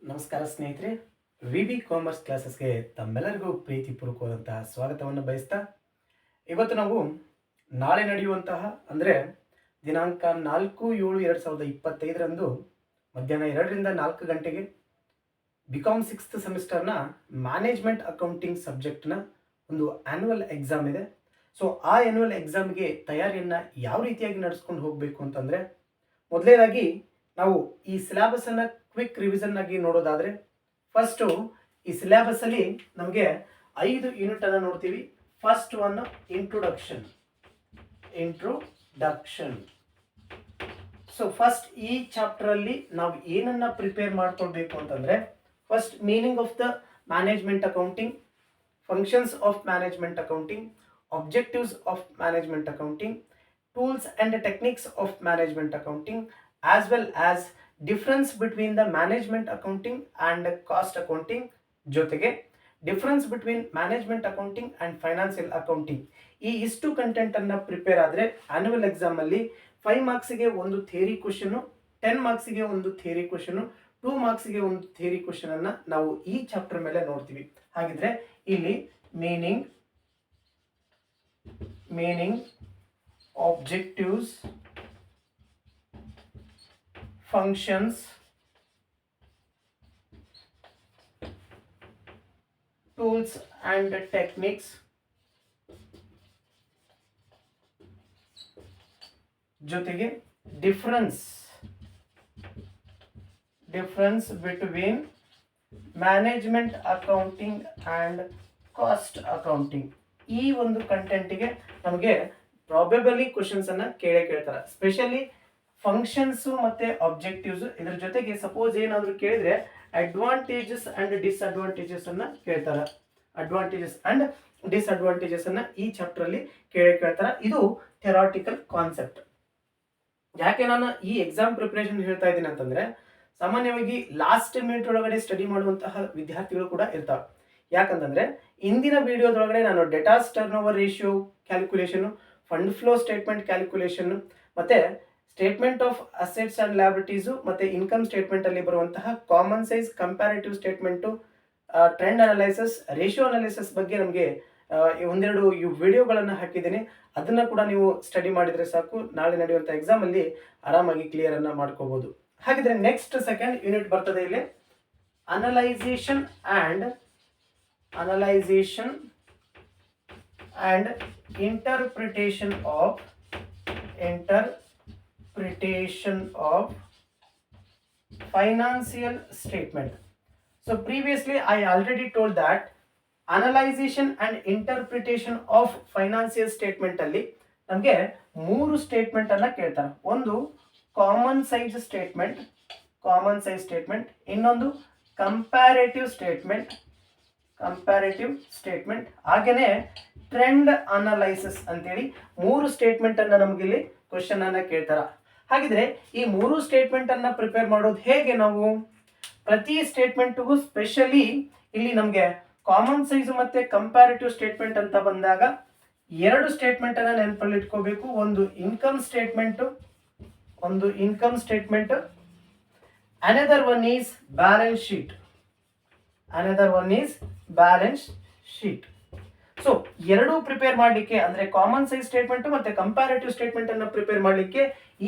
ನಮಸ್ಕಾರ ಸ್ನೇಹಿತರೆ, V commerce ಕ್ಲಾಸಸ್ಗೆ ತಮ್ಮೆಲ್ಲರಿಗೂ ಪ್ರೀತಿಪೂರ್ವಕವಾದಂತಹ ಸ್ವಾಗತವನ್ನು ಬಯಸ್ತಾ ಇವತ್ತು ನಾವು ನಾಳೆ ನಡೆಯುವಂತಹ ಅಂದರೆ ದಿನಾಂಕ 4/7/2025 ಮಧ್ಯಾಹ್ನ 2ರಿಂದ 4 ಗಂಟೆಗೆ ಬಿಕಾಮ್ 6th ಸೆಮಿಸ್ಟರ್ನ ಮ್ಯಾನೇಜ್ಮೆಂಟ್ ಅಕೌಂಟಿಂಗ್ ಸಬ್ಜೆಕ್ಟ್ನ ಒಂದು ಆ್ಯನ್ಯುವಲ್ ಎಕ್ಸಾಮ್ ಇದೆ. ಸೊ ಆ ಆ್ಯನ್ಯುವಲ್ ಎಕ್ಸಾಮ್ಗೆ ತಯಾರಿಯನ್ನು ಯಾವ ರೀತಿಯಾಗಿ ನಡೆಸ್ಕೊಂಡು ಹೋಗಬೇಕು ಅಂತಂದರೆ, ಮೊದಲನೇದಾಗಿ ನಾವು ಈ ಸಿಲೆಬಸನ್ನು ಕ್ವಿಕ್ ರಿವಿಷನ್ ಆಗಿ ನೋಡೋದಾದರೆ, ಫಸ್ಟು ಈ ಸಿಲೆಬಸ್ಸಲ್ಲಿ ನಮಗೆ 5 ಯೂನಿಟನ್ನು ನೋಡ್ತೀವಿ. First one introduction. So first ಈ ಚಾಪ್ಟರಲ್ಲಿ ನಾವು ಏನನ್ನು ಪ್ರಿಪೇರ್ ಮಾಡ್ಕೊಳ್ಬೇಕು ಅಂತಂದರೆ, first meaning of the management accounting, functions of management accounting, objectives of management accounting, tools and techniques of management accounting, as well as difference between the management accounting and cost accounting, ಜೊತೆಗೆ difference between management accounting and financial accounting. ಈ ಇಷ್ಟು ಕಂಟೆಂಟನ್ನು prepare ಆದರೆ annual ಎಕ್ಸಾಮಲ್ಲಿ 5 ಮಾರ್ಕ್ಸಿಗೆ ಒಂದು theory question, 10 ಮಾರ್ಕ್ಸಿಗೆ ಒಂದು theory question, 2 ಮಾರ್ಕ್ಸಿಗೆ ಒಂದು theory ಕ್ವಶನನ್ನು ನಾವು ಈ ಚಾಪ್ಟರ್ ಮೇಲೆ ನೋಡ್ತೀವಿ. ಹಾಗಿದ್ರೆ ಇಲ್ಲಿ meaning, objectives, functions, tools and techniques, ಜೊತೆಗೆ difference between management accounting and cost accounting. ಈ ಒಂದು ಕಂಟೆಂಟಿಗೆ ನಮಗೆ ಪ್ರಾಬೆಬಲಿ ಕ್ವಶನ್ಸ್ ಅನ್ನ ಕೇಳ್ತಾರೆ. ಸ್ಪೆಷಲಿ ಫಂಕ್ಷನ್ಸ್ ಮತ್ತೆ ಆಬ್ಜೆಕ್ಟಿವ್ಸ್, ಇದರ ಜೊತೆಗೆ ಸಪೋಸ್ ಏನಾದರೂ ಕೇಳಿದ್ರೆ ಅಡ್ವಾಂಟೇಜಸ್ ಅಂಡ್ ಡಿಸ್ಅಡ್ವಾಂಟೇಜಸ್ ಅನ್ನ ಕೇಳ್ತಾರೆ. ಅಡ್ವಾಂಟೇಜಸ್ ಅಂಡ್ ಡಿಸ್ಅಡ್ವಾಂಟೇಜಸ್ ಅನ್ನ ಈ ಚಾಪ್ಟರ್ ಅಲ್ಲಿ ಕೇಳ್ತಾರೆ. ಇದು ಥೆರಾಟಿಕಲ್ ಕಾನ್ಸೆಪ್ಟ್. ಯಾಕೆ ನಾನು ಈ ಎಕ್ಸಾಮ್ ಪ್ರಿಪರೇಷನ್ ಹೇಳ್ತಾ ಇದ್ದೀನಿ ಅಂತಂದ್ರೆ, ಸಾಮಾನ್ಯವಾಗಿ ಲಾಸ್ಟ್ ಮಿನಿಟ್ ಒಳಗಡೆ ಸ್ಟಡಿ ಮಾಡುವಂತಹ ವಿದ್ಯಾರ್ಥಿಗಳು ಕೂಡ ಇರ್ತಾರೆ. ಯಾಕಂತಂದ್ರೆ ಇಂದಿನ ವಿಡಿಯೋದೊಳಗಡೆ ನಾನು datas turn over ratio calculation, fund flow statement calculation, ಮತ್ತೆ ಸ್ಟೇಟ್ಮೆಂಟ್ ಆಫ್ ಅಸೆಟ್ಸ್ ಅಂಡ್ ಲ್ಯಾಬಿಲಿಟೀಸು, ಮತ್ತೆ ಇನ್ಕಮ್ ಸ್ಟೇಟ್ಮೆಂಟ್ ಅಲ್ಲಿ ಬರುವಂತಹ common size comparative statement, trend analyses, ratio analyses ಬಗ್ಗೆ ನಮಗೆ ಒಂದೆರಡು ವಿಡಿಯೋಗಳನ್ನು ಹಾಕಿದ್ದೀನಿ. ಅದನ್ನ ಕೂಡ ನೀವು ಸ್ಟಡಿ ಮಾಡಿದ್ರೆ ಸಾಕು, ನಾಳೆ ನಡೆಯುವಂಥ ಎಕ್ಸಾಮ್ ಅಲ್ಲಿ ಆರಾಮಾಗಿ ಕ್ಲಿಯರ್ ಅನ್ನ ಮಾಡ್ಕೋಬಹುದು. ಹಾಗಿದ್ರೆ ನೆಕ್ಸ್ಟ್ ಸೆಕೆಂಡ್ ಯೂನಿಟ್ ಬರ್ತದೆ ಇಲ್ಲಿ, ಅನಲೈಸೇಷನ್ and interpretation of financial statement. So previously I already told that analyzation and interpretation of financial statement ಅಲ್ಲಿ ನಮಗೆ 3 ಸ್ಟೇಟ್ಮೆಂಟ್ ಅನ್ನ ಕೇಳ್ತಾರೆ. ಒಂದು ಕಾಮನ್ ಸೈಜ್ ಸ್ಟೇಟ್ಮೆಂಟ್, ಇನ್ನೊಂದು ಕಂಪ್ಯಾರೇಟಿವ್ ಸ್ಟೇಟ್ಮೆಂಟ್, ಹಾಗೇನೆ ಟ್ರೆಂಡ್ ಅನಲೈಸಿಸ್ ಅಂತೇಳಿ 3 ಸ್ಟೇಟ್ಮೆಂಟ್ ಅನ್ನ ನಮ್ಗೆ ಇಲ್ಲಿ ಕ್ವಶನ್ ಅನ್ನ ಕೇಳ್ತಾರ. ಹಾಗಿದ್ರೆ ಈ 3 ಸ್ಟೇಟ್ಮೆಂಟ್ ಅನ್ನ ಪ್ರಿಪೇರ್ ಮಾಡೋದು ಹೇಗೆ? ನಾವು ಪ್ರತಿ ಸ್ಟೇಟ್ಮೆಂಟ್ಗೂ ಸ್ಪೆಷಲಿ ಇಲ್ಲಿ ನಮಗೆ ಕಾಮನ್ ಸೈಜ್ ಮತ್ತೆ ಕಂಪ್ಯಾರೇಟಿವ್ ಸ್ಟೇಟ್ಮೆಂಟ್ ಅಂತ ಬಂದಾಗ 2 ಸ್ಟೇಟ್ಮೆಂಟ್ ಅನ್ನ ನೆನಪಲ್ಲಿ ಇಟ್ಕೋಬೇಕು. ಒಂದು income statement, another one is balance sheet. So ಎರಡು ಪ್ರಿಪೇರ್ ಮಾಡಲಿಕ್ಕೆ ಅಂದ್ರೆ ಕಾಮನ್ ಸೈಜ್ ಸ್ಟೇಟ್ಮೆಂಟ್ ಮತ್ತೆ ಕಂಪ್ಯಾರೇಟಿವ್ ಸ್ಟೇಟ್ಮೆಂಟ್ ಅನ್ನ ಪ್ರಿಪೇರ್ ಮಾಡಲಿಕ್ಕೆ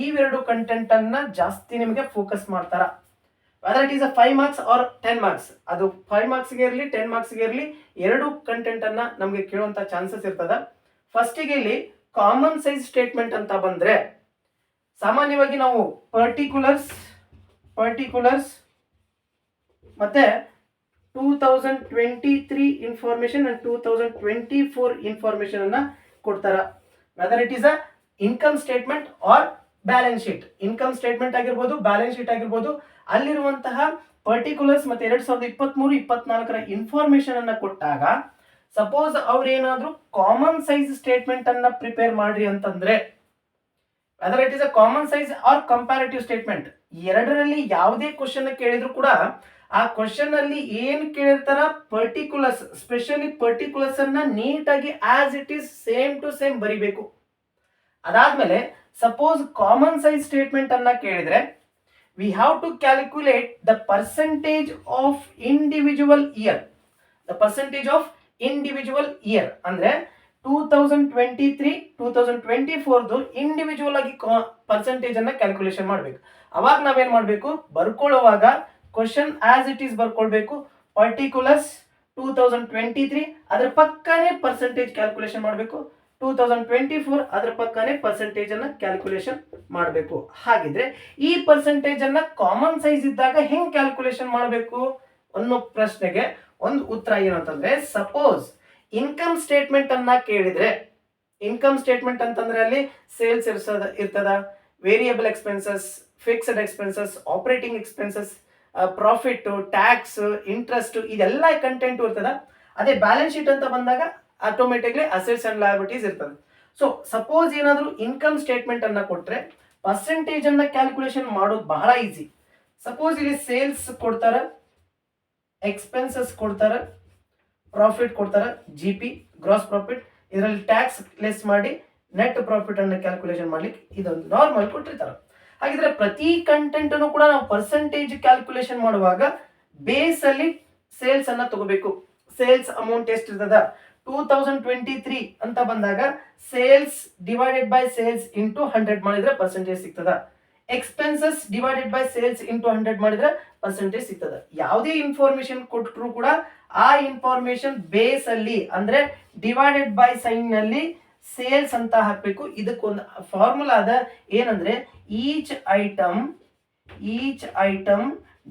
ಇವೆರಡು ಕಂಟೆಂಟ್ ಅನ್ನ ಜಾಸ್ತಿ ನಿಮಗೆ ಫೋಕಸ್ ಮಾಡ್ತಾರ. Whether it is a 5 marks or 10 marks, ಅದು 5 ಮಾರ್ಕ್ಸ್ಗೆ ಇರಲಿ 10 ಮಾರ್ಕ್ಸ್ಗೆ ಇರಲಿ, ಎರಡು ಕಂಟೆಂಟ್ ಅನ್ನ ನಮಗೆ ಕೇಳುವಂತ ಚಾನ್ಸಸ್ ಇರ್ತದ. ಫಸ್ಟಿಗೆ ಇಲ್ಲಿ ಕಾಮನ್ ಸೈಜ್ ಸ್ಟೇಟ್ಮೆಂಟ್ ಅಂತ ಬಂದ್ರೆ ಸಾಮಾನ್ಯವಾಗಿ ನಾವು ಪರ್ಟಿಕ್ಯುಲರ್ಸ್ ಮತ್ತೆ 2023 ಇನ್ಫಾರ್ಮೇಶನ್ ಅಂಡ್ 2024 ಇನ್ಫಾರ್ಮೇಶನ್ ಅನ್ನ ಕೊಡ್ತಾರ. Whether it is a income statement or balance sheet, income statement ಆಗಿರ್ಬೋದು, ಬ್ಯಾಲೆನ್ಸ್ ಶೀಟ್ ಆಗಿರ್ಬೋದು, ಅಲ್ಲಿರುವಂತಹ ಪರ್ಟಿಕ್ಯುಲರ್ಸ್ ಮತ್ತೆ 2023-24 ಇನ್ಫಾರ್ಮೇಶನ್ ಅನ್ನ ಕೊಟ್ಟಾಗ ಸಪೋಸ್ ಅವ್ರೇನಾದ್ರೂ ಕಾಮನ್ ಸೈಜ್ ಸ್ಟೇಟ್ಮೆಂಟ್ ಅನ್ನ ಪ್ರಿಪೇರ್ ಮಾಡ್ರಿ ಅಂತಂದ್ರೆ, whether it is a common size or comparative statement, ಎರಡರಲ್ಲಿ ಯಾವುದೇ ಕ್ವಶನ್ ಕೇಳಿದ್ರು ಕೂಡ ಆ ಕ್ವಶನ್ ಅಲ್ಲಿ ಏನ್ ಕೇಳಿರ್ತಾರ ಪರ್ಟಿಕ್ಯುಲರ್ಸ್, ಸ್ಪೆಷಲಿ ಪರ್ಟಿಕ್ಯುಲರ್ಸ್ ಅನ್ನ ನೀಟಾಗಿ as it is same to same ಬರಿಬೇಕು. ಅದಾದ್ಮೇಲೆ ಸಪೋಸ್ ಕಾಮನ್ ಸೈಜ್ ಸ್ಟೇಟ್ಮೆಂಟ್ ಅನ್ನ ಕೇಳಿದ್ರೆ we have to calculate the percentage of individual year. The percentage of individual year ಅಂದ್ರೆ 2023 2024 ಇಂಡಿವಿಜುವಲ್ ಆಗಿ ಪರ್ಸೆಂಟೇಜ್ ಅನ್ನ ಕ್ಯಾಲ್ಕುಲೇಷನ್ ಮಾಡಬೇಕು. ಅವಾಗ ನಾವೇನ್ ಮಾಡಬೇಕು, ಬರ್ಕೊಳ್ಳುವಾಗ ಕ್ವಶನ್ ಆಸ್ ಇಟ್ ಈಸ್ ಬರ್ಕೊಳ್ಬೇಕು. ಪರ್ಟಿಕ್ಯುಲರ್ಸ್ 2023 ಅದ್ರ ಪಕ್ಕನೇ ಪರ್ಸೆಂಟೇಜ್ ಕ್ಯಾಲ್ಕುಲೇಷನ್ ಮಾಡಬೇಕು. 2024 ಅದ್ರ ಪಕ್ಕನೇ ಪರ್ಸೆಂಟೇಜ್ ಅನ್ನ ಕ್ಯಾಲ್ಕುಲೇಷನ್ ಮಾಡಬೇಕು. ಹಾಗಿದ್ರೆ ಈ ಪರ್ಸೆಂಟೇಜ್ ಅನ್ನ ಕಾಮನ್ ಸೈಜ್ ಇದ್ದಾಗ ಹೆಂಗ್ ಕ್ಯಾಲ್ಕುಲೇಷನ್ ಮಾಡಬೇಕು ಅನ್ನೋ ಪ್ರಶ್ನೆಗೆ ಒಂದು ಉತ್ತರ ಏನಂತಂದ್ರೆ, ಸಪೋಸ್ ಇನ್ಕಮ್ ಸ್ಟೇಟ್ಮೆಂಟ್ ಅನ್ನ ಕೇಳಿದ್ರೆ, ಇನ್ಕಮ್ ಸ್ಟೇಟ್ಮೆಂಟ್ ಅಂತಂದ್ರೆ ಅಲ್ಲಿ ಸೇಲ್ಸ್ ಇರ್ತದ, variable expenses, fixed expenses, operating expenses, profit, tax, interest, ಇದೆಲ್ಲ ಕಂಟೆಂಟ್ ಇರ್ತದ. ಅದೇ ಬ್ಯಾಲೆನ್ಸ್ ಶೀಟ್ ಅಂತ ಬಂದಾಗ ಆಟೋಮೆಟಿಕ್ಲಿ ಅಸೆಟ್ಸ್ ಅಂಡ್ ಲಯಬಿಲಿಟೀಸ್ ಇರ್ತದೆ. ಸೊ ಸಪೋಸ್ ಏನಾದರೂ ಇನ್ಕಮ್ ಸ್ಟೇಟ್ಮೆಂಟ್ ಅನ್ನ ಕೊಟ್ರೆ ಪರ್ಸೆಂಟೇಜ್ ಅನ್ನ ಕ್ಯಾಲ್ಕುಲೇಷನ್ ಮಾಡೋದು ಬಹಳ ಈಸಿ. ಸಪೋಸ್ ಇಲ್ಲಿ ಸೇಲ್ಸ್ ಕೊಡ್ತಾರ, ಎಕ್ಸ್ಪೆನ್ಸಸ್ ಕೊಡ್ತಾರ, ಪ್ರಾಫಿಟ್ ಕೊಡ್ತಾರ, ಜಿ ಪಿ ಗ್ರಾಸ್ ಪ್ರಾಫಿಟ್, ಇದರಲ್ಲಿ ಟ್ಯಾಕ್ಸ್ ಲೆಸ್ ಮಾಡಿ ನೆಟ್ ಪ್ರಾಫಿಟ್ ಅನ್ನ ಕ್ಯಾಲ್ಕುಲೇಷನ್ ಮಾಡ್ಲಿಕ್ಕೆ ಇದೊಂದು ನಾರ್ಮಲ್ ಕೊಟ್ಟಿರ್ತಾರೆ. ಹಾಗಿದ್ರೆ ಪ್ರತಿ ಕಂಟೆಂಟ್ ಅನ್ನು ಕೂಡ ನಾವು ಪರ್ಸೆಂಟೇಜ್ ಕ್ಯಾಲ್ಕುಲೇಷನ್ ಮಾಡುವಾಗ ಬೇಸ್ ಅಲ್ಲಿ ಸೇಲ್ಸ್ ಅನ್ನ ತಗೋಬೇಕು. ಸೇಲ್ಸ್ ಅಮೌಂಟ್ ಎಷ್ಟು ಇರ್ತದ 2023 ಅಂತ ಬಂದಾಗ sales divided by sales into 100 ಮಾಡಿದ್ರೆ ಪರ್ಸೆಂಟೇಜ್ ಸಿಗ್ತದ. Expenses divided by sales into 100 ಮಾಡಿದ್ರೆ ಪರ್ಸೆಂಟೇಜ್ ಸಿಗ್ತದ. ಯಾವುದೇ ಇನ್ಫಾರ್ಮೇಶನ್ ಕೊಟ್ಟರು ಕೂಡ ಆ ಇನ್ಫಾರ್ಮೇಶನ್ ಬೇಸ್ ಅಲ್ಲಿ ಅಂದ್ರೆ ಡಿವೈಡೆಡ್ ಬೈ ಸೈನ್ ನಲ್ಲಿ ಸೇಲ್ಸ್ ಅಂತ ಹಾಕಬೇಕು. ಇದಕ್ಕೊಂದು ಫಾರ್ಮುಲಾ ಅದ, ಏನಂದ್ರೆ each item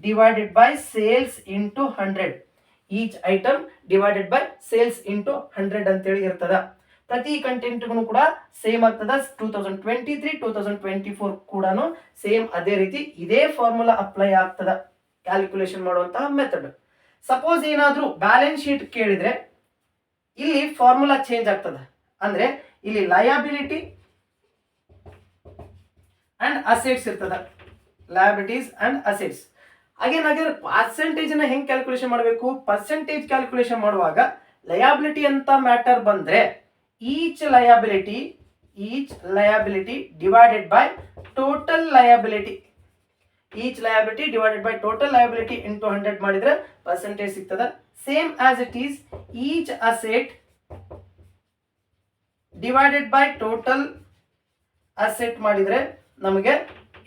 divided by sales into 100. Each item divided by sales into 100 ಅಂತೇಳಿ ಇರ್ತದ. ಪ್ರತಿ ಕಂಟೆಂಟ್ಗೂ ಕೂಡ ಸೇಮ್ ಆಗ್ತದ. 2023 2024 ಕೂಡ ಸೇಮ್ ಅದೇ ರೀತಿ ಇದೇ ಫಾರ್ಮುಲಾ ಅಪ್ಲೈ ಆಗ್ತದ ಕ್ಯಾಲ್ಕುಲೇಷನ್ ಮಾಡುವಂತಹ ಮೆಥಡ್. ಸಪೋಸ್ ಏನಾದ್ರೂ ಬ್ಯಾಲೆನ್ಸ್ ಶೀಟ್ ಕೇಳಿದ್ರೆ ಇಲ್ಲಿ ಫಾರ್ಮುಲಾ ಚೇಂಜ್ ಆಗ್ತದ. ಅಂದ್ರೆ ಇಲ್ಲಿ ಲಯಬಿಲಿಟಿ ಅಂಡ್ ಅಸೆಟ್ಸ್ ಇರ್ತದ, ಲಯಬಿಲಿಟೀಸ್ ಅಂಡ್ ಅಸೆಟ್ಸ್. ಹಾಗೇನಾದ್ರೆ ಪರ್ಸೆಂಟೇಜ್ ನ ಹೆಂಗ್ ಕ್ಯಾಲ್ಕುಲೇಷನ್ ಮಾಡಬೇಕು, ಪರ್ಸೆಂಟೇಜ್ ಕ್ಯಾಲ್ಕುಲೇಷನ್ ಮಾಡುವಾಗ ಲಯಬಿಲಿಟಿ ಅಂತ ಮ್ಯಾಟರ್ ಬಂದ್ರೆ each liability divided by total liability, each liability divided by total liability into 100 ಮಾಡಿದ್ರೆ ಪರ್ಸೆಂಟೇಜ್ ಸಿಗ್ತದ. Same as it is each asset divided by total asset ಮಾಡಿದ್ರೆ ನಮಗೆ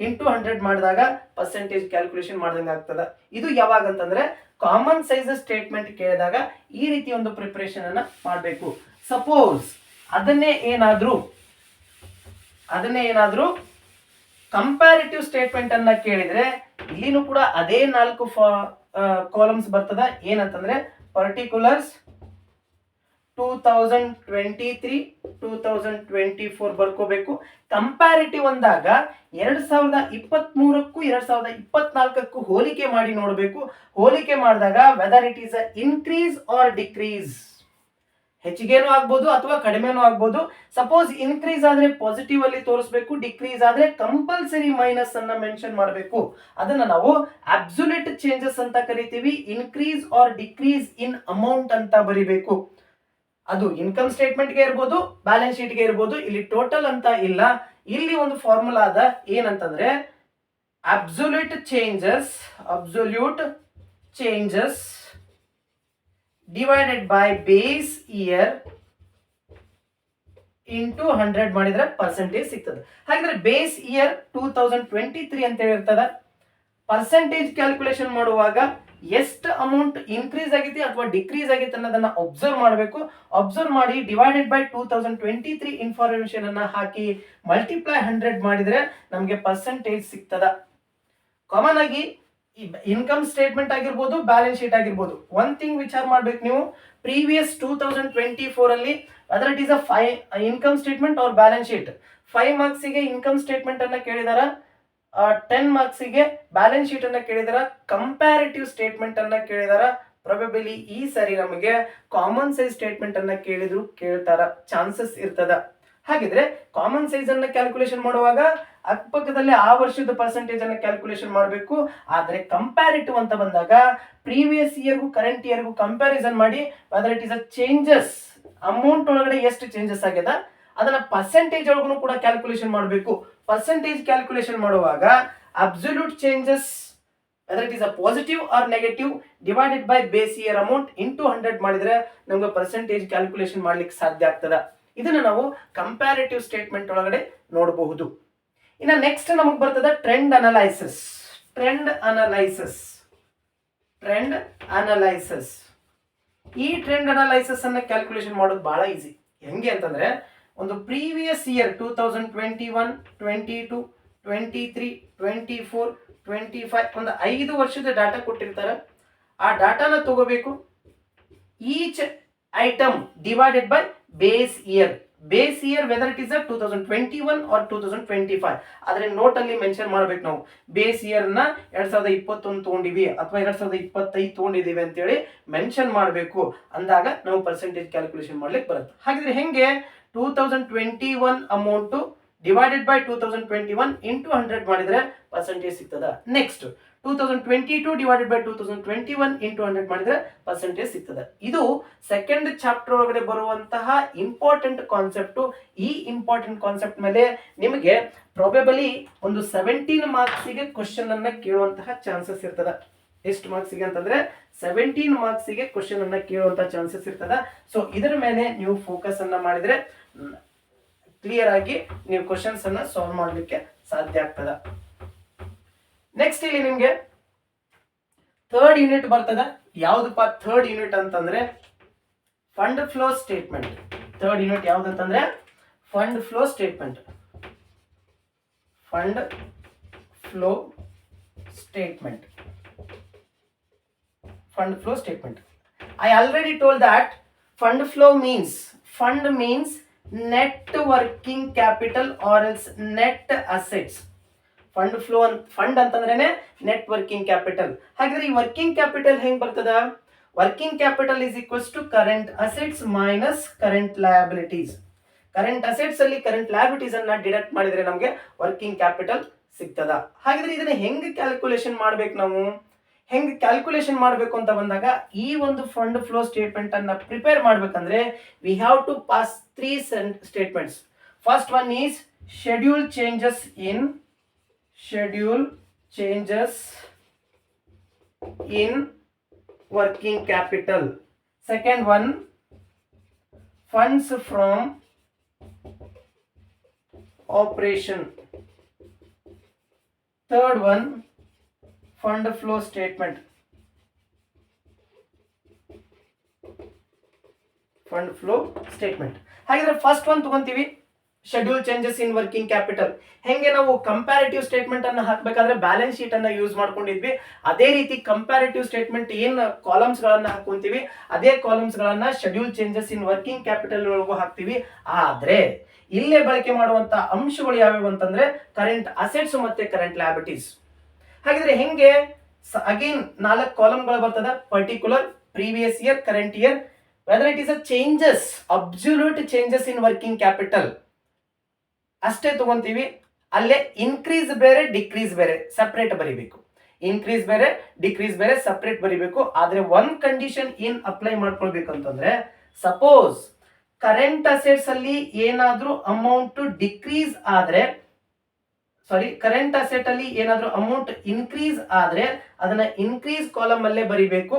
ಇಂಟು 100 ಮಾಡಿದಾಗ ಪರ್ಸೆಂಟೇಜ್ ಕ್ಯಾಲ್ಕುಲೇಷನ್ ಮಾಡ್ದಂಗೆ ಆಗ್ತದ. ಇದು ಯಾವಾಗ ಅಂತಂದ್ರೆ ಕಾಮನ್ ಸೈಜ್ ಸ್ಟೇಟ್ಮೆಂಟ್ ಕೇಳಿದಾಗ ಈ ರೀತಿ ಒಂದು ಪ್ರಿಪರೇಷನ್ ಅನ್ನ ಮಾಡಬೇಕು. ಸಪೋಸ್ ಅದನ್ನೇ ಏನಾದ್ರೂ ಕಂಪ್ಯಾರಿಟಿವ್ ಸ್ಟೇಟ್ಮೆಂಟ್ ಅನ್ನ ಕೇಳಿದ್ರೆ ಇಲ್ಲಿನೂ ಕೂಡ ಅದೇ 4 ಕಾಲಮ್ಸ್ ಬರ್ತದ. ಏನಂತಂದ್ರೆ ಪರ್ಟಿಕ್ಯುಲರ್ಸ್ 2023 2024 ಬರ್ಕೋಬೇಕು. ಕಂಪ್ಯಾರಿಟಿವ್ ಅಂದಾಗ 2023ಕ್ಕೂ 2024ಕ್ಕೂ ಹೋಲಿಕೆ ಮಾಡಿ ನೋಡಬೇಕು. ಹೋಲಿಕೆ ಮಾಡಿದಾಗ whether it is a increase or decrease, ಹೆಚ್ಚಿಗೆನೂ ಆಗ್ಬೋದು ಅಥವಾ ಕಡಿಮೆನೂ ಆಗ್ಬೋದು. ಸಪೋಸ್ ಇನ್ಕ್ರೀಸ್ ಆದ್ರೆ ಪಾಸಿಟಿವ್ ಅಲ್ಲಿ ತೋರಿಸಬೇಕು, ಡಿಕ್ರೀಸ್ ಆದ್ರೆ ಕಂಪಲ್ಸರಿ ಮೈನಸ್ ಅನ್ನ ಮೆನ್ಷನ್ ಮಾಡಬೇಕು. ಅದನ್ನ ನಾವು ಅಬ್ಸಲ್ಯೂಟ್ ಚೇಂಜಸ್ ಅಂತ ಕರಿತೀವಿ. Increase or decrease in amount ಅಂತ ಬರಿಬೇಕು. ಅದು ಇನ್ಕಮ್ ಸ್ಟೇಟ್ಮೆಂಟ್ ಗೆ ಇರ್ಬೋದು, ಬ್ಯಾಲೆನ್ಸ್ ಶೀಟ್ ಗೆ ಇರ್ಬೋದು. ಇಲ್ಲಿ ಟೋಟಲ್ ಅಂತ ಇಲ್ಲ. ಇಲ್ಲಿ ಒಂದು ಫಾರ್ಮುಲಾ ಅದ, ಏನಂತಂದ್ರೆ absolute changes divided by base year into 100 ಮಾಡಿದ್ರೆ ಪರ್ಸೆಂಟೇಜ್ ಸಿಗ್ತದೆ. ಹಾಗಿದ್ರೆ ಬೇಸ್ ಇಯರ್ 2023 ಅಂತ ಹೇಳಿರ್ತದ. ಪರ್ಸೆಂಟೇಜ್ ಕ್ಯಾಲ್ಕುಲೇಷನ್ ಮಾಡುವಾಗ ಎಷ್ಟು ಅಮೌಂಟ್ ಇನ್ಕ್ರೀಸ್ ಆಗೈತಿ ಅಥವಾ ಡಿಕ್ರೀಸ್ ಆಗೈತಿ ಅನ್ನೋದನ್ನ ಅಬ್ಸರ್ವ್ ಮಾಡಬೇಕು. ಅಬ್ಸರ್ವ್ ಮಾಡಿ ಡಿವೈಡೆಡ್ ಬೈ 2023 ಇನ್ಫಾರ್ಮೇಶನ್ ಅನ್ನ ಹಾಕಿ ಮಲ್ಟಿಪ್ಲೈ 100 ಮಾಡಿದ್ರೆ ನಮಗೆ ಪರ್ಸೆಂಟೇಜ್ ಸಿಗ್ತದ. ಕಾಮನ್ ಆಗಿ ಇನ್ಕಮ್ ಸ್ಟೇಟ್ಮೆಂಟ್ ಆಗಿರ್ಬೋದು, ಬ್ಯಾಲೆನ್ಸ್ ಶೀಟ್ ಆಗಿರ್ಬೋದು, ಒನ್ ಥಿಂಗ್ ವಿಚಾರ ಮಾಡ್ಬೇಕು ನೀವು. ಪ್ರೀವಿಯಸ್ 2024 ಅಲ್ಲಿ either it is a income statement or balance sheet 5 ಮಾರ್ಕ್ಸಿಗೆ ಇನ್ಕಮ್ ಸ್ಟೇಟ್ಮೆಂಟ್ ಅನ್ನ ಕೇಳಿದಾರ, 10 ಮಾರ್ಕ್ಸಿಗೆ ಬ್ಯಾಲೆನ್ಸ್ ಶೀಟ್ ಅನ್ನ ಕೇಳಿದಾರ, ಕಂಪ್ಯಾರಿಟಿವ್ ಸ್ಟೇಟ್ಮೆಂಟ್ ಅನ್ನ ಕೇಳಿದಾರ. ಪ್ರೊಬೆಬಲಿ ಈ ಸರಿ ನಮಗೆ ಕಾಮನ್ ಸೈಜ್ ಸ್ಟೇಟ್ಮೆಂಟ್ ಅನ್ನ ಕೇಳ್ತಾರ, ಚಾನ್ಸಸ್ ಇರ್ತದ. ಹಾಗಿದ್ರೆ ಕಾಮನ್ ಸೈಜ್ ಅನ್ನ ಕ್ಯಾಲ್ಕುಲೇಷನ್ ಮಾಡುವಾಗ ಅಕ್ಕಪಕ್ಕದಲ್ಲಿ ಆ ವರ್ಷದ ಪರ್ಸೆಂಟೇಜ್ ಅನ್ನ ಕ್ಯಾಲ್ಕುಲೇಷನ್ ಮಾಡಬೇಕು. ಆದ್ರೆ ಕಂಪ್ಯಾರಿಟಿವ್ ಅಂತ ಬಂದಾಗ ಪ್ರೀವಿಯಸ್ ಇಯರ್ಗೂ ಕರೆಂಟ್ ಇಯರ್ಗೂ ಕಂಪ್ಯಾರಿಸನ್ ಮಾಡಿ weather it is a changes, amount ಒಳಗಡೆ ಎಷ್ಟು ಚೇಂಜಸ್ ಆಗ್ಯದ ಅದನ್ನ ಪರ್ಸೆಂಟೇಜ್ ಒಳಗೂ ಕೂಡ ಕ್ಯಾಲ್ಕುಲೇಷನ್ ಮಾಡಬೇಕು. ಪರ್ಸೆಂಟೇಜ್ ಕ್ಯಾಲ್ಕುಲೇಷನ್ ಮಾಡುವಾಗ absolute changes whether it is a positive or negative divided by base year amount into 100 ಮಾಡಿದ್ರೆ ನಮ್ಗೆ ಪರ್ಸೆಂಟೇಜ್ ಕ್ಯಾಲ್ಕುಲೇಷನ್ ಮಾಡ್ಲಿಕ್ಕೆ ಸಾಧ್ಯ ಆಗ್ತದ. ಇದನ್ನ ನಾವು ಕಂಪ್ಯಾರಿಟಿವ್ ಸ್ಟೇಟ್ಮೆಂಟ್ ಒಳಗಡೆ ನೋಡಬಹುದು. ಇನ್ನು ನೆಕ್ಸ್ಟ್ ನಮಗೆ ಬರ್ತದ ಟ್ರೆಂಡ್ ಅನಲೈಸಿಸ್. ಟ್ರೆಂಡ್ ಅನಲೈಸಿಸ್ ಈ ಟ್ರೆಂಡ್ ಅನಲೈಸಿಸ್ ಅನ್ನ ಕ್ಯಾಲ್ಕುಲೇಷನ್ ಮಾಡೋದು ಬಹಳ ಈಸಿ. ಹೆಂಗೆ ಅಂತಂದ್ರೆ ಒಂದು ಪ್ರೀವಿಯಸ್ ಇಯರ್ 2021, 22, 23, 24, 25 ಒಂದು 5 ವರ್ಷದ ಡಾಟಾ ಕೊಟ್ಟಿರ್ತಾರೆ. ಆ ಡಾಟಾನ ತಗೋಬೇಕು. Each item divided by base year whether it is 2021 or 2025 ಆದ್ರೆ ನೋಟ್ ಅಲ್ಲಿ ಮೆನ್ಷನ್ ಮಾಡ್ಬೇಕು ನಾವು ಬೇಸ್ ಇಯರ್ ನ 2021 ತಗೊಂಡಿವಿ ಅಥವಾ 2025 ತಗೊಂಡಿದೀವಿ ಅಂತೇಳಿ ಮೆನ್ಷನ್ ಮಾಡಬೇಕು. ಅಂದಾಗ ನಾವು ಪರ್ಸೆಂಟೇಜ್ ಕ್ಯಾಲ್ಕುಲೇಷನ್ ಮಾಡ್ಲಿಕ್ಕೆ ಬರುತ್ತೆ. ಹಾಗಿದ್ರೆ ಹೆಂಗೆ 2021 ಅಮೌಂಟ್ ಡಿವೈಡೆಡ್ ಬೈ 2021 ಇಂಟು 100 ಮಾಡಿದ್ರೆ ಪರ್ಸೆಂಟೇಜ್ ಸಿಗ್ತದ. ನೆಕ್ಸ್ಟ್ 2022 ಡಿವೈಡೆಡ್ ಬೈ 2021 ಇಂಟು 100 ಮಾಡಿದ್ರೆ ಪರ್ಸೆಂಟೇಜ್ ಸಿಗ್ತದೆ. ಇದು ಸೆಕೆಂಡ್ ಚಾಪ್ಟರ್ ಒಳಗಡೆ ಬರುವಂತಹ ಇಂಪಾರ್ಟೆಂಟ್ ಕಾನ್ಸೆಪ್ಟ್. ಈ ಇಂಪಾರ್ಟೆಂಟ್ ಕಾನ್ಸೆಪ್ಟ್ ಮೇಲೆ ನಿಮಗೆ ಪ್ರಾಬೆಬಲಿ ಒಂದು 17 ಮಾರ್ಕ್ಸಿಗೆ ಕ್ವಶನ್ ಅನ್ನ ಕೇಳುವಂತಹ ಚಾನ್ಸಸ್ ಇರ್ತದ. ಎಷ್ಟು ಮಾರ್ಕ್ಸಿಗೆ ಅಂತಂದ್ರೆ 17 ಮಾರ್ಕ್ಸಿಗೆ ಕ್ವಶನ್ ಅನ್ನ ಕೇಳುವಂತಹ ಚಾನ್ಸಸ್ ಇರ್ತದ. ಸೊ ಇದರ ಮೇಲೆ ನೀವು ಫೋಕಸ್ ಅನ್ನ ಮಾಡಿದ್ರೆ ಕ್ಲಿಯರ್ ಆಗಿ ನೀವು ಕ್ವಶನ್ಸ್ ಅನ್ನ ಸಾಲ್ವ್ ಮಾಡಲಿಕ್ಕೆ ಸಾಧ್ಯ ಆಗ್ತದ. ನೆಕ್ಸ್ಟ್ ಇಲ್ಲಿ ನಿಮ್ಗೆ ಥರ್ಡ್ ಯೂನಿಟ್ ಬರ್ತದ. ಯಾವ್ದಪ್ಪ ಥರ್ಡ್ ಯೂನಿಟ್ ಅಂತಂದ್ರೆ fund flow statement. Third unit ಯಾವ್ದಂತಂದ್ರೆ fund flow statement. Fund flow statement. Fund flow statement. I already told that fund flow means net working capital or else net assets. Fund flow fund ಅಂತಂದ್ರೇನೆ net working capital. ಹಾಗಾದ್ರೆ ಈ working capital ಹೆಂಗ್ ಬರ್ತದ? Working capital is equals to current assets minus current liabilities. Current assets ಅಲ್ಲಿ current liabilities ಅನ್ನ deduct ಮಾಡಿದ್ರೆ ನಮಗೆ working capital ಸಿಗ್ತದ. ಹಾಗಾದ್ರೆ ಇದನ್ನ ಹೆಂಗ್ ಕ್ಯಾಲ್ಕುಲೇಷನ್ ಮಾಡ್ಬೇಕು ನಾವು? ಹೆಂಗ್ ಕ್ಯಾಲ್ಕುಲೇಷನ್ ಮಾಡಬೇಕು ಅಂತ ಬಂದಾಗ ಈ ಒಂದು ಫಂಡ್ ಫ್ಲೋ ಸ್ಟೇಟ್ಮೆಂಟ್ ಅನ್ನ ಪ್ರಿಪೇರ್ ಮಾಡ್ಬೇಕಂದ್ರೆ we have to pass 3 statements. First one is schedule changes in working capital. Second one funds from operation. Third one fund flow statement. Fund flow statement. ಹಾಗಿದ್ರೆ first one ತಗೊಂತೀವಿ schedule changes in working capital. ಹೆಂಗೆ ನಾವು comparative statement ಅನ್ನ ಹಾಕಬೇಕಾದ್ರೆ balance sheet ಅನ್ನ use ಮಾಡ್ಕೊಂಡಿದ್ವಿ, ಅದೇ ರೀತಿ ಕಂಪ್ಯಾರಿಟಿವ್ ಸ್ಟೇಟ್ಮೆಂಟ್ ಏನ್ ಕಾಲಮ್ಸ್ ಗಳನ್ನ ಹಾಕೊಂತೀವಿ ಅದೇ ಕಾಲಮ್ಸ್ ಗಳನ್ನ schedule changes in working capital ಒಳಗೂ ಹಾಕ್ತಿವಿ. ಆದ್ರೆ ಇಲ್ಲೇ ಬಳಕೆ ಮಾಡುವಂತ ಅಂಶಗಳು ಯಾವ್ಯಾವ ಅಂತಂದ್ರೆ ಕರೆಂಟ್ ಅಸೆಟ್ಸ್ ಮತ್ತೆ ಕರೆಂಟ್ ಲಯಬಿಲಿಟೀಸ್. ಹಾಗಿದ್ರೆ ಹೆಂಗೆ ಅಗೇನ್ 4 ಕಾಲಮ್ಗಳು ಬರ್ತದ. Particular, previous year, current year. Whether it is a changes, absolute changes in working capital ಅಷ್ಟೇ ತಗೊಂತೀವಿ. ಅಲ್ಲೇ ಇನ್ಕ್ರೀಸ್ ಬೇರೆ ಡಿಕ್ರೀಸ್ ಬೇರೆ ಸಪರೇಟ್ ಬರೀಬೇಕು. ಇನ್ಕ್ರೀಸ್ ಬೇರೆ ಡಿಕ್ರೀಸ್ ಬೇರೆ ಸಪರೇಟ್ ಬರೀಬೇಕು. ಆದ್ರೆ ಒಂದ್ ಕಂಡೀಷನ್ ಏನ್ ಅಪ್ಲೈ ಮಾಡ್ಕೊಳ್ಬೇಕಂತಂದ್ರೆ ಸಪೋಸ್ ಕರೆಂಟ್ ಅಸೆಟ್ಸ್ ಅಲ್ಲಿ ಏನಾದ್ರೂ ಅಮೌಂಟ್ ಡಿಕ್ರೀಸ್ ಆದ್ರೆ ಕರೆಂಟ್ ಅಸೆಟ್ ಅಲ್ಲಿ ಏನಾದ್ರೂ ಅಮೌಂಟ್ ಇನ್ಕ್ರೀಸ್ ಆದ್ರೆ ಅದನ್ನ ಇನ್ಕ್ರೀಸ್ ಕಾಲಮ್ ಅಲ್ಲೇ ಬರೀಬೇಕು.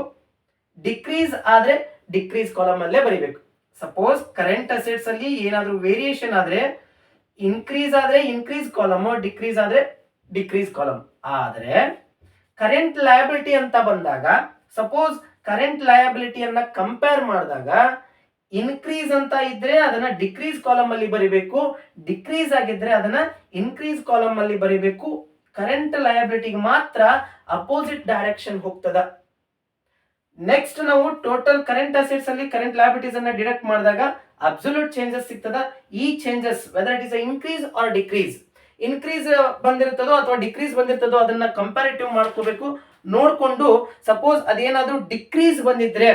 ಡಿಕ್ರೀಸ್ ಆದ್ರೆ ಡಿಕ್ರೀಸ್ ಕಾಲಮ್ ಅಲ್ಲೇ ಬರೀಬೇಕು. ಸಪೋಸ್ ಕರೆಂಟ್ ಅಸೆಟ್ಸ್ ಅಲ್ಲಿ ಏನಾದ್ರೂ ವೇರಿಯೇಷನ್ ಆದ್ರೆ ಇನ್ಕ್ರೀಸ್ ಆದ್ರೆ ಇನ್ಕ್ರೀಸ್ ಕಾಲಮ್, ಡಿಕ್ರೀಸ್ ಆದ್ರೆ ಡಿಕ್ರೀಸ್ ಕಾಲಮ್. ಆದ್ರೆ ಕರೆಂಟ್ ಲಯಬಿಲಿಟಿ ಅಂತ ಬಂದಾಗ ಸಪೋಸ್ ಕರೆಂಟ್ ಲಯಬಿಲಿಟಿಯನ್ನ ಕಂಪೇರ್ ಮಾಡಿದಾಗ ಇನ್ಕ್ರೀಸ್ ಅಂತ ಇದ್ರೆ ಅದನ್ನ ಡಿಕ್ರೀಸ್ ಕಾಲಮ್ ಅಲ್ಲಿ ಬರೀಬೇಕು, ಡಿಕ್ರೀಸ್ ಆಗಿದ್ರೆ ಅದನ್ನ ಇನ್ಕ್ರೀಸ್ ಕಾಲಮ್ ಅಲ್ಲಿ ಬರೀಬೇಕು. ಕರೆಂಟ್ ಲಯಬಿಲಿಟಿಗೆ ಮಾತ್ರ ಅಪೋಸಿಟ್ ಡೈರೆಕ್ಷನ್ ಹೋಗ್ತದ. ನೆಕ್ಸ್ಟ್ ನಾವು ಟೋಟಲ್ ಕರೆಂಟ್ ಅಸೆಟ್ಸ್ ಅಲ್ಲಿ ಕರೆಂಟ್ ಲಯಬಿಲಿಟೀಸ್ ಅನ್ನ ಡಿಡಕ್ಟ್ ಮಾಡಿದಾಗ ಅಬ್ಸಲ್ಯೂಟ್ ಚೇಂಜಸ್ ಸಿಗ್ತದ. ಈ changes whether it is increase or decrease, increase ಬಂದಿರ್ತದೋ ಅಥವಾ ಡಿಕ್ರೀಸ್ ಬಂದಿರ್ತದೋ ಅದನ್ನ ಕಂಪ್ಯಾರಿಟಿವ್ ಮಾಡ್ಕೋಬೇಕು. ನೋಡ್ಕೊಂಡು ಸಪೋಸ್ ಅದೇನಾದ್ರೂ ಡಿಕ್ರೀಸ್ ಬಂದಿದ್ರೆ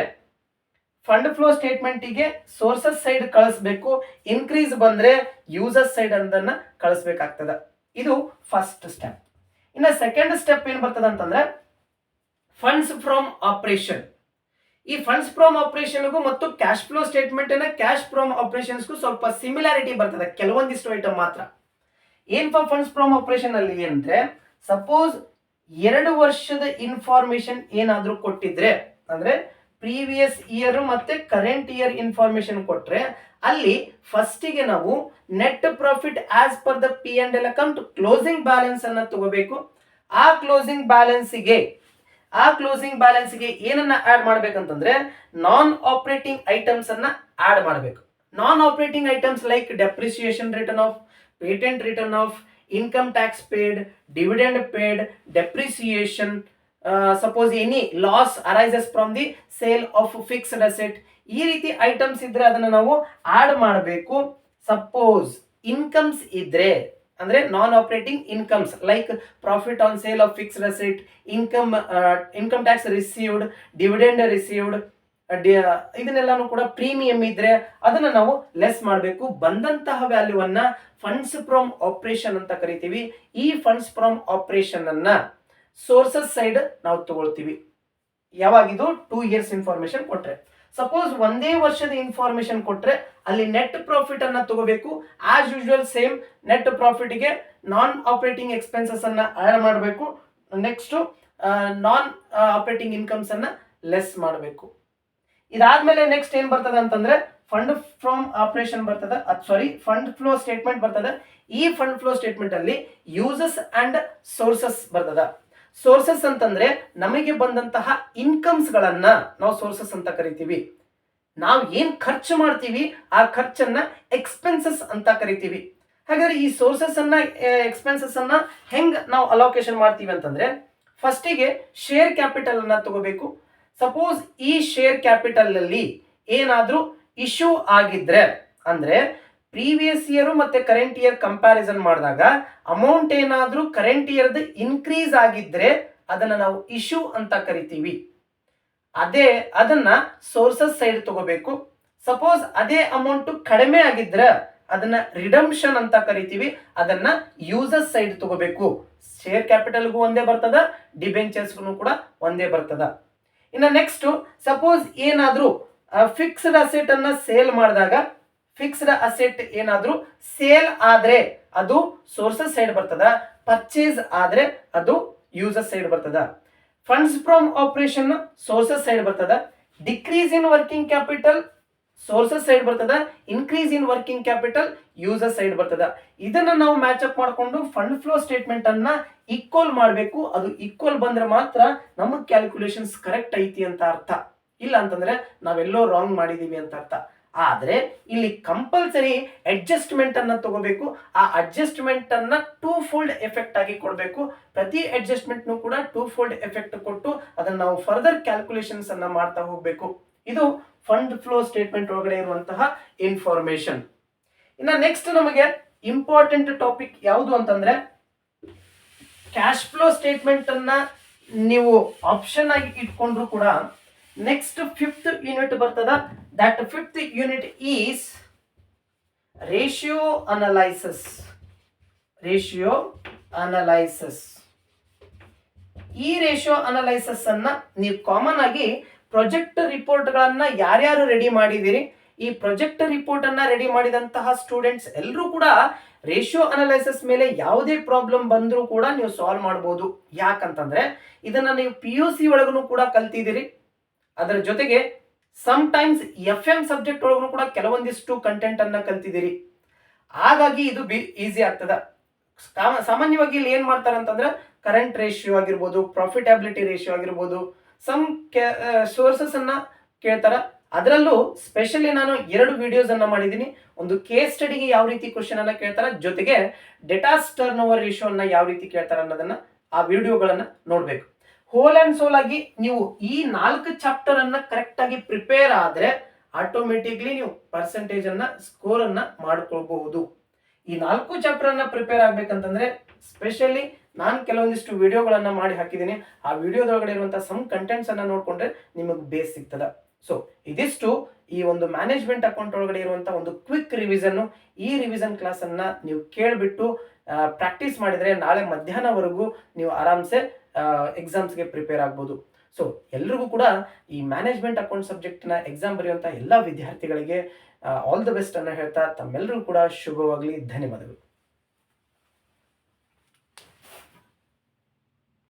ಫಂಡ್ ಫ್ಲೋ ಸ್ಟೇಟ್ಮೆಂಟಿಗೆ ಸೋರ್ಸಸ್ ಸೈಡ್ ಕಳಿಸ್ಬೇಕು, ಇನ್ಕ್ರೀಸ್ ಬಂದ್ರೆ ಯೂಸರ್ಸ್ ಸೈಡ್ ಅಂತನ್ನ ಕಳಿಸ್ಬೇಕಾಗ್ತದ. ಇದು ಫಸ್ಟ್ ಸ್ಟೆಪ್. ಇನ್ನು ಸೆಕೆಂಡ್ ಸ್ಟೆಪ್ ಏನ್ ಬರ್ತದ ಅಂತಂದ್ರೆ ಫಂಡ್ಸ್ ಫ್ರಮ್ ಆಪರೇಷನ್. ಈ ಫಂಡ್ಸ್ ಫ್ರಮ್ ಆಪರೇಷನ್ಗೂ ಮತ್ತು cash flow statement cash from ಆಪರೇಷನ್ಸ್ಗೂ ಸ್ವಲ್ಪ ಸಿಮಿಲಾರಿಟಿ ಬರ್ತದೆ, ಕೆಲವೊಂದಿಷ್ಟು ಐಟಮ್ ಮಾತ್ರ. ಏನ್ ಫಂಡ್ಸ್ ಫ್ರಮ್ ಆಪರೇಷನ್ ಅಲ್ಲಿ ಅಂದ್ರೆ ಸಪೋಸ್ 2 ವರ್ಷದ ಇನ್ಫಾರ್ಮೇಶನ್ ಏನಾದರೂ ಕೊಟ್ಟಿದ್ರೆ, ಅಂದ್ರೆ ಪ್ರೀವಿಯಸ್ ಇಯರ್ ಮತ್ತೆ ಕರೆಂಟ್ ಇಯರ್ ಇನ್ಫಾರ್ಮೇಶನ್ ಕೊಟ್ರೆ ಅಲ್ಲಿ ಫಸ್ಟಿಗೆ ನಾವು net profit as per the P and L account closing balance ಅನ್ನ ತಗೋಬೇಕು. ಆ ಕ್ಲೋಸಿಂಗ್ ಬ್ಯಾಲೆನ್ಸ್ಗೆ ಏನನ್ನ ಆಡ್ ಮಾಡ್ಬೇಕಂತಂದ್ರೆ ನಾನ್ ಆಪರೇಟಿಂಗ್ ಐಟಮ್ಸ್ ಅನ್ನ ಆಡ್ ಮಾಡಬೇಕು. ನಾನ್ operating items like depreciation return of, patent return of, income tax paid, dividend paid, depreciation, suppose any loss arises from the sale of fixed asset, ಈ ರೀತಿ items ಇದ್ರೆ ಅದನ್ನ ನಾವು add ಮಾಡಬೇಕು. Suppose incomes ಇದ್ರೆ ಅಂದ್ರೆ non operating incomes like profit on sale of fixed asset, income tax received, dividend received, ಇದನ್ನೆಲ್ಲಾನು ಕೂಡ ಪ್ರೀಮಿಯಂ ಇದ್ರೆ ಅದನ್ನ ನಾವು ಲೆಸ್ ಮಾಡಬೇಕು. ಬಂದಂತಹ ವ್ಯಾಲ್ಯೂವನ್ನ ಫಂಡ್ಸ್ ಫ್ರಮ್ ಆಪರೇಷನ್ ಅಂತ ಕರಿತೀವಿ. ಈ ಫಂಡ್ಸ್ ಫ್ರಮ್ ಆಪರೇಷನ್ ಅನ್ನ ಸೋರ್ಸಸ್ ಸೈಡ್ ನಾವು ತಗೊಳ್ತೀವಿ. ಯಾವಾಗಿದು 2 ಇಯರ್ಸ್ ಇನ್ಫಾರ್ಮೇಶನ್ ಕೊಟ್ರೆ. ಸಪೋಸ್ ಒಂದೇ ವರ್ಷದ ಇನ್ಫಾರ್ಮೇಶನ್ ಕೊಟ್ರೆ ಅಲ್ಲಿ ನೆಟ್ ಪ್ರಾಫಿಟ್ ಅನ್ನ ತಗೋಬೇಕು. As usual same net profit ಗೆ ನಾನ್ ಆಪರೇಟಿಂಗ್ ಎಕ್ಸ್ಪೆನ್ಸಸ್ ಅನ್ನ ಆಡ್ ಮಾಡಬೇಕು. ನೆಕ್ಸ್ಟ್ ನಾನ್ ಆಪರೇಟಿಂಗ್ ಇನ್ಕಮ್ಸ್ ಅನ್ನ ಲೆಸ್ ಮಾಡಬೇಕು. ಇದಾದ್ಮೇಲೆ ನೆಕ್ಸ್ಟ್ ಏನ್ ಬರ್ತದೆ ಅಂತಂದ್ರೆ ಫಂಡ್ ಫ್ರಮ್ ಆಪರೇಷನ್ ಬರ್ತದ, ಫಂಡ್ ಫ್ಲೋ ಸ್ಟೇಟ್ಮೆಂಟ್ ಬರ್ತದ. ಈ ಫಂಡ್ ಫ್ಲೋ ಸ್ಟೇಟ್ಮೆಂಟ್ ಅಲ್ಲಿ ಯೂಸಸ್ ಅಂಡ್ ಸೋರ್ಸಸ್ ಬರ್ತದ. ಸೋರ್ಸಸ್ ಅಂತಂದ್ರೆ ನಮಗೆ ಬಂದಂತಹ ಇನ್ಕಮ್ಸ್ ಗಳನ್ನ ನಾವು ಸೋರ್ಸಸ್ ಅಂತ ಕರಿತೀವಿ. ನಾವು ಏನ್ ಖರ್ಚು ಮಾಡ್ತೀವಿ ಆ ಖರ್ಚನ್ನ ಎಕ್ಸ್ಪೆನ್ಸಸ್ ಅಂತ ಕರಿತೀವಿ. ಹಾಗಾದ್ರೆ ಈ ಸೋರ್ಸಸ್ ಅನ್ನ ಎಕ್ಸ್ಪೆನ್ಸಸ್ ಅನ್ನ ಹೆಂಗ್ ನಾವು ಅಲೋಕೇಶನ್ ಮಾಡ್ತೀವಿ ಅಂತಂದ್ರೆ ಫಸ್ಟಿಗೆ ಶೇರ್ ಕ್ಯಾಪಿಟಲ್ ಅನ್ನ ತಗೋಬೇಕು. ಸಪೋಸ್ ಈ ಶೇರ್ ಕ್ಯಾಪಿಟಲ್ ಅಲ್ಲಿ ಏನಾದ್ರೂ ಇಶ್ಯೂ ಆಗಿದ್ರೆ ಅಂದ್ರೆ ಪ್ರೀವಿಯಸ್ ಇಯರ್ ಮತ್ತೆ ಕರೆಂಟ್ ಇಯರ್ ಕಂಪ್ಯಾರಿಸನ್ ಮಾಡಿದಾಗ ಅಮೌಂಟ್ ಏನಾದ್ರೂ ಕರೆಂಟ್ ಇಯರ್ದು ಇನ್ಕ್ರೀಸ್ ಆಗಿದ್ರೆ ಅದನ್ನ ನಾವು ಇಶ್ಯೂ ಅಂತ ಕರಿತೀವಿ. ಅದನ್ನ ಸೋರ್ಸಸ್ ಸೈಡ್ ತಗೋಬೇಕು. ಸಪೋಸ್ ಅದೇ ಅಮೌಂಟ್ ಕಡಿಮೆ ಆಗಿದ್ರೆ ಅದನ್ನ ರಿಡಂಪ್ಷನ್ ಅಂತ ಕರಿತೀವಿ. ಅದನ್ನ ಯೂಸಸ್ ಸೈಡ್ ತಗೋಬೇಕು. ಶೇರ್ ಕ್ಯಾಪಿಟಲ್ಗೂ ಒಂದೇ ಬರ್ತದ, ಡಿಬೆಂಚರ್ಸ್ಗೂ ಕೂಡ ಒಂದೇ ಬರ್ತದ. ಇನ್ನು ನೆಕ್ಸ್ಟ್ ಸಪೋಸ್ ಏನಾದ್ರೂ ಫಿಕ್ಸ್ಡ್ ಅಸೆಟ್ ಅನ್ನ ಸೇಲ್ ಮಾಡಿದಾಗ ಫಿಕ್ಸ್ಡ್ ಅಸೆಟ್ ಏನಾದ್ರೂ ಸೇಲ್ ಆದ್ರೆ ಅದು ಸೋರ್ಸಸ್ ಸೈಡ್ ಬರ್ತದ, ಪರ್ಚೇಸ್ ಆದ್ರೆ ಅದು ಯೂಸಸ್ ಸೈಡ್ ಬರ್ತದ. Funds from operation sources side ಬರ್ತದ. Decrease in working capital sources side ಬರ್ತದ, increase in working capital uses side ಬರ್ತದ. ಇದನ್ನ ನಾವು ಮ್ಯಾಚ್ ಅಪ್ ಮಾಡಿಕೊಂಡು ಫಂಡ್ ಫ್ಲೋ ಸ್ಟೇಟ್ಮೆಂಟ್ ಅನ್ನ ಈಕ್ವಲ್ ಮಾಡಬೇಕು. ಅದು ಈಕ್ವಲ್ ಬಂದ್ರೆ ಮಾತ್ರ ನಮಗೆ ಕ್ಯಾಲ್ಕುಲೇಷನ್ಸ್ ಕರೆಕ್ಟ್ ಐತಿ ಅಂತ ಅರ್ಥ. ಇಲ್ಲ ಅಂತಂದ್ರೆ ನಾವೆಲ್ಲೋ ರಾಂಗ್ ಮಾಡಿದೀವಿ ಅಂತ ಅರ್ಥ. ಆದ್ರೆ ಇಲ್ಲಿ ಕಂಪಲ್ಸರಿ ಅಡ್ಜಸ್ಟ್ಮೆಂಟ್ ಅನ್ನ ತಗೋಬೇಕು. ಆ ಅಡ್ಜಸ್ಟ್ಮೆಂಟ್ ಅನ್ನ 2 ಫೋಲ್ಡ್ ಎಫೆಕ್ಟ್ ಆಗಿ ಕೊಡಬೇಕು. ಪ್ರತಿ ಅಡ್ಜಸ್ಟ್ಮೆಂಟ್ ಕೂಡ 2 ಫೋಲ್ಡ್ ಎಫೆಕ್ಟ್ ಕೊಟ್ಟು ಅದನ್ನ ನಾವು ಫರ್ದರ್ ಕ್ಯಾಲ್ಕುಲೇಷನ್ಸ್ ಅನ್ನ ಮಾಡ್ತಾ ಹೋಗ್ಬೇಕು. ಇದು ಫಂಡ್ ಫ್ಲೋ ಸ್ಟೇಟ್ಮೆಂಟ್ ಒಳಗಡೆ ಇರುವಂತಹ ಇನ್ಫಾರ್ಮೇಶನ್. ಇನ್ನು ನೆಕ್ಸ್ಟ್ ನಮಗೆ ಇಂಪಾರ್ಟೆಂಟ್ ಟಾಪಿಕ್ ಯಾವುದು ಅಂತಂದ್ರೆ ಕ್ಯಾಶ್ ಫ್ಲೋ ಸ್ಟೇಟ್ಮೆಂಟ್ ಅನ್ನ ನೀವು ಆಪ್ಷನ್ ಆಗಿ ಇಟ್ಕೊಂಡ್ರು ಕೂಡ ನೆಕ್ಸ್ಟ್ 5th ಯೂನಿಟ್ ಬರ್ತದ. That 5th unit is ratio analysis. ಈ ರೇಷಿಯೋ ಅನಲೈಸಿಸ್ ಅನ್ನ ನೀವು ಕಾಮನ್ ಆಗಿ ಪ್ರೊಜೆಕ್ಟ್ ರಿಪೋರ್ಟ್ ಗಳನ್ನ ಯಾರ್ಯಾರು ರೆಡಿ ಮಾಡಿದಿರಿ, ಈ ಪ್ರೊಜೆಕ್ಟ್ ರಿಪೋರ್ಟ್ ಅನ್ನ ರೆಡಿ ಮಾಡಿದಂತಹ ಸ್ಟೂಡೆಂಟ್ಸ್ ಎಲ್ಲರೂ ಕೂಡ ರೇಷಿಯೋ ಅನಲೈಸಿಸ್ ಮೇಲೆ ಯಾವುದೇ ಪ್ರಾಬ್ಲಮ್ ಬಂದರೂ ಕೂಡ ನೀವು ಸಾಲ್ವ್ ಮಾಡಬಹುದು. ಯಾಕಂತಂದ್ರೆ ಇದನ್ನ ನೀವು PUC ಒಳಗೂ ಕೂಡ ಕಲ್ತಿದ್ದೀರಿ. ಅದರ ಜೊತೆಗೆ ಸಮ್ ಟೈಮ್ಸ್ FM ಸಬ್ಜೆಕ್ಟ್ ಒಳಗೂ ಕೂಡ ಕೆಲವೊಂದಿಷ್ಟು ಕಂಟೆಂಟ್ ಅನ್ನ ಕಲ್ತಿದ್ದೀರಿ. ಹಾಗಾಗಿ ಇದು ಈಸಿ ಆಗ್ತದ. ಸಾಮಾನ್ಯವಾಗಿ ಇಲ್ಲಿ ಏನ್ ಮಾಡ್ತಾರೆ ಅಂತಂದ್ರೆ ಕರೆಂಟ್ ರೇಷಿಯೋ ಆಗಿರ್ಬೋದು, ಪ್ರಾಫಿಟಬಿಲಿಟಿ ರೇಷಿಯೋ ಆಗಿರ್ಬೋದು, ಸಮ್ ಸೋರ್ಸಸ್ ಅನ್ನ ಕೇಳ್ತಾರ. ಅದರಲ್ಲೂ ಸ್ಪೆಷಲಿ ನಾನು 2 ವಿಡಿಯೋಸ್ ಅನ್ನ ಮಾಡಿದ್ದೀನಿ. ಒಂದು ಕೇಸ್ ಸ್ಟಡಿಗೆ ಯಾವ ರೀತಿ ಕ್ವಶನ್ ಅನ್ನ ಕೇಳ್ತಾರ, ಜೊತೆಗೆ ಡೇಟಾಸ್ ಟರ್ನ್ ಓವರ್ ರೇಷಿಯೋ ಅನ್ನ ಯಾವ ರೀತಿ ಕೇಳ್ತಾರ ಅನ್ನೋದನ್ನ ಆ ವಿಡಿಯೋಗಳನ್ನ ನೋಡ್ಬೇಕು. ಹೋಲ್ ಅಂಡ್ ಸೋಲ್ ಆಗಿ ನೀವು ಈ 4 ಚಾಪ್ಟರ್ ಅನ್ನ ಕರೆಕ್ಟ್ ಆಗಿ ಪ್ರಿಪೇರ್ ಆದ್ರೆ ಆಟೋಮೆಟಿಕ್ಲಿ ನೀವು ಪರ್ಸೆಂಟೇಜ್ ಅನ್ನ ಸ್ಕೋರ್ ಅನ್ನ ಮಾಡ್ಕೊಳ್ಬಹುದು. ಈ 4 ಚಾಪ್ಟರ್ ಅನ್ನ ಪ್ರಿಪೇರ್ ಆಗ್ಬೇಕಂತಂದ್ರೆ ಸ್ಪೆಷಲಿ ನಾನು ಕೆಲವೊಂದಿಷ್ಟು ವಿಡಿಯೋಗಳನ್ನ ಮಾಡಿ ಹಾಕಿದ್ದೀನಿ. ಆ ವಿಡಿಯೋದೊಳಗಡೆ ಇರುವಂತಹ ಸಮ್ ಕಂಟೆಂಟ್ಸ್ ಅನ್ನ ನೋಡ್ಕೊಂಡ್ರೆ ನಿಮಗೆ ಬೇಸ್ ಸಿಗ್ತದ. ಸೊ ಇದಿಷ್ಟು ಈ ಒಂದು ಮ್ಯಾನೇಜ್ಮೆಂಟ್ ಅಕೌಂಟ್ ಒಳಗಡೆ ಇರುವಂತಹ ಒಂದು ಕ್ವಿಕ್ ರಿವಿಷನ್. ಈ ರಿವಿಷನ್ ಕ್ಲಾಸ್ ಅನ್ನ ನೀವು ಕೇಳ್ಬಿಟ್ಟು ಪ್ರಾಕ್ಟೀಸ್ ಮಾಡಿದ್ರೆ ನಾಳೆ ಮಧ್ಯಾಹ್ನವರೆಗೂ ನೀವು ಆರಾಮ್ಸೆ ಎಕ್ಸಾಮ್ಸ್ಗೆ ಪ್ರಿಪೇರ್ ಆಗ್ಬೋದು. ಸೊ ಎಲ್ರಿಗೂ ಕೂಡ ಈ ಮ್ಯಾನೇಜ್ಮೆಂಟ್ ಅಕೌಂಟ್ ಸಬ್ಜೆಕ್ಟ್ನ ಎಕ್ಸಾಮ್ ಬರೆಯುವಂಥ ಎಲ್ಲ ವಿದ್ಯಾರ್ಥಿಗಳಿಗೆ ಆಲ್ ದ ಬೆಸ್ಟ್ ಅನ್ನ ಹೇಳ್ತಾ ತಮ್ಮೆಲ್ಲರೂ ಕೂಡ ಶುಭವಾಗಲಿ. ಧನ್ಯವಾದಗಳು.